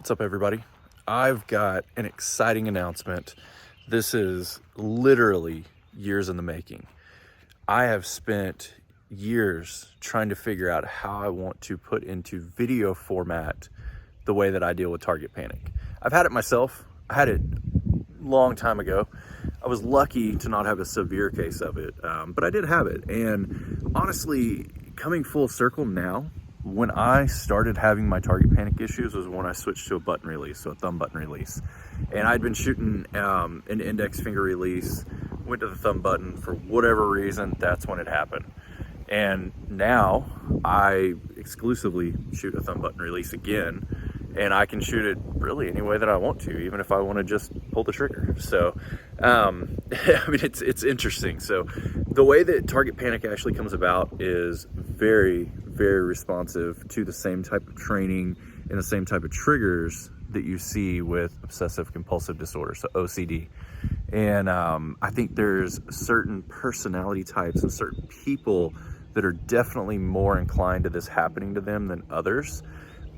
What's up, everybody? I've got an exciting announcement. This is literally years in the making. I have spent years trying to figure out how I want to put into video format the way that I deal with target panic. I've had it myself. I had it a long time ago. I was lucky to not have a severe case of it, but I did have it. And honestly, coming full circle now, when I started having my target panic issues was when I switched to a button release, so a thumb button release. And I'd been shooting an index finger release, went to the thumb button for whatever reason, that's when it happened. And now I exclusively shoot a thumb button release again, and I can shoot it really any way that I want to, even if I want to just pull the trigger. So, I mean, it's interesting. So the way that target panic actually comes about is very, very responsive to the same type of training and the same type of triggers that you see with obsessive compulsive disorder, so OCD. And I think there's certain personality types and certain people that are definitely more inclined to this happening to them than others,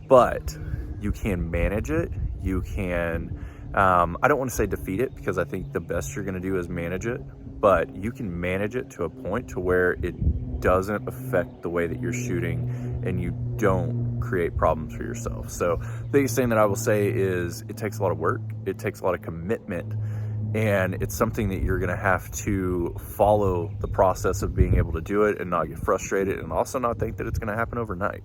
but you can manage it. You can, I don't want to say defeat it, because I think the best you're going to do is manage it, but you can manage it to a point to where it doesn't affect the way that you're shooting and you don't create problems for yourself. So the biggest thing that I will say is it takes a lot of work. It takes a lot of commitment, and it's something that you're going to have to follow the process of being able to do it and not get frustrated, and also not think that it's going to happen overnight.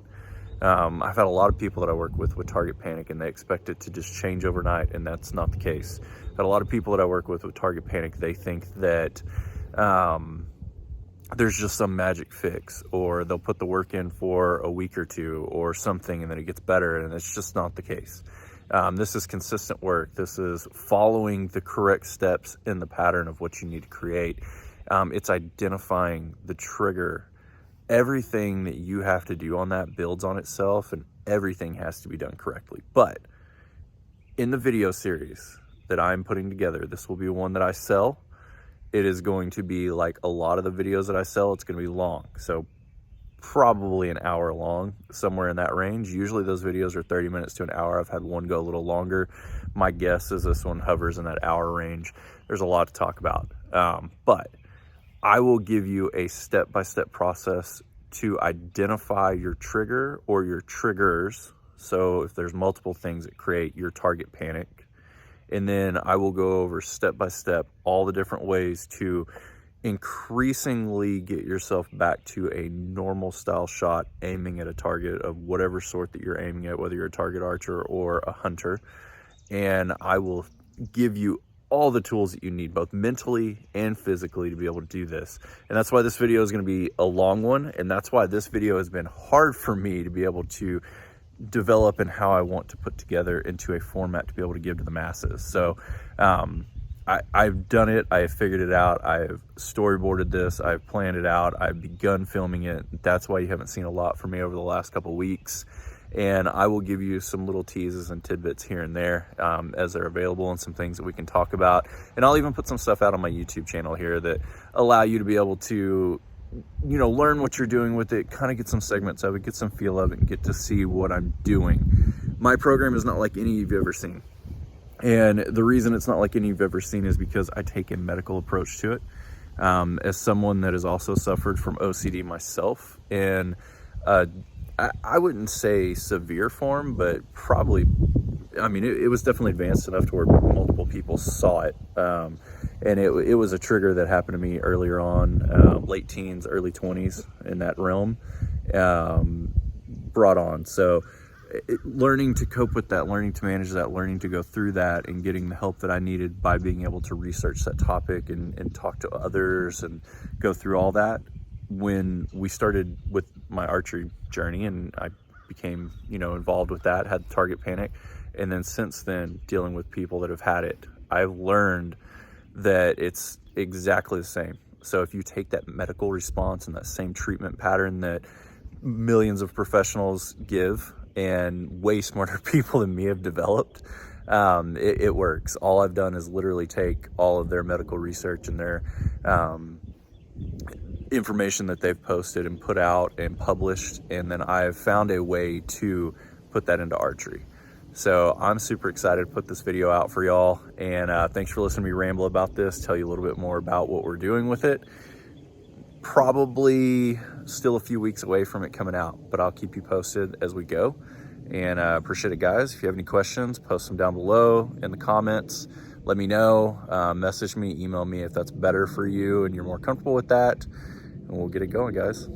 I've had a lot of people that I work with target panic, and they expect it to just change overnight, and that's not the case. I've had a lot of people that I work with target panic, they think that there's just some magic fix, or they'll put the work in for a week or two or something and then it gets better, and it's just not the case. This is consistent work. This is following the correct steps in the pattern of what you need to create. It's identifying the trigger. Everything that you have to do on that builds on itself, and everything has to be done correctly. But in the video series that I'm putting together, this will be one that I sell. It is going to be like a lot of the videos that I sell. It's going to be long, so probably an hour long, somewhere in that range. Usually those videos are 30 minutes to an hour. I've had one go a little longer. My guess is this one hovers in that hour range. There's a lot to talk about, but I will give you a step-by-step process to identify your trigger or your triggers. So if there's multiple things that create your target panic, and then I will go over step-by-step all the different ways to increasingly get yourself back to a normal style shot, aiming at a target of whatever sort that you're aiming at, whether you're a target archer or a hunter. And I will give you all the tools that you need, both mentally and physically, to be able to do this. And that's why this video is going to be a long one, and that's why this video has been hard for me to be able to develop and how I want to put together into a format to be able to give to the masses. So I've done it. I have figured it out. I've storyboarded this. I've planned it out. I've begun filming it. That's why you haven't seen a lot from me over the last couple weeks. And I will give you some little teases and tidbits here and there as they're available, and some things that we can talk about. And I'll even put some stuff out on my YouTube channel here that allow you to be able to, you know, learn what you're doing with it, kind of get some segments of it, get some feel of it, and get to see what I'm doing. My program is not like any you've ever seen. And the reason it's not like any you've ever seen is because I take a medical approach to it. As someone that has also suffered from OCD myself, and I wouldn't say severe form, but probably, I mean, it was definitely advanced enough to where multiple people saw it. And it was a trigger that happened to me earlier on, late teens, early 20s, in that realm, brought on. So learning to cope with that, learning to manage that, learning to go through that, and getting the help that I needed by being able to research that topic and talk to others and go through all that. When we started with my archery journey and I became, you know, involved with that, had target panic, and then since then dealing with people that have had it, I've learned that it's exactly the same. So if you take that medical response and that same treatment pattern that millions of professionals give, and way smarter people than me have developed, it works. All I've done is literally take all of their medical research and their information that they've posted and put out and published, and then I've found a way to put that into archery. So I'm super excited to put this video out for y'all. And thanks for listening to me ramble about this, tell you a little bit more about what we're doing with it. Probably still a few weeks away from it coming out, but I'll keep you posted as we go. And appreciate it, guys. If you have any questions, post them down below in the comments. Let me know, message me, email me if that's better for you and you're more comfortable with that. And we'll get it going, guys.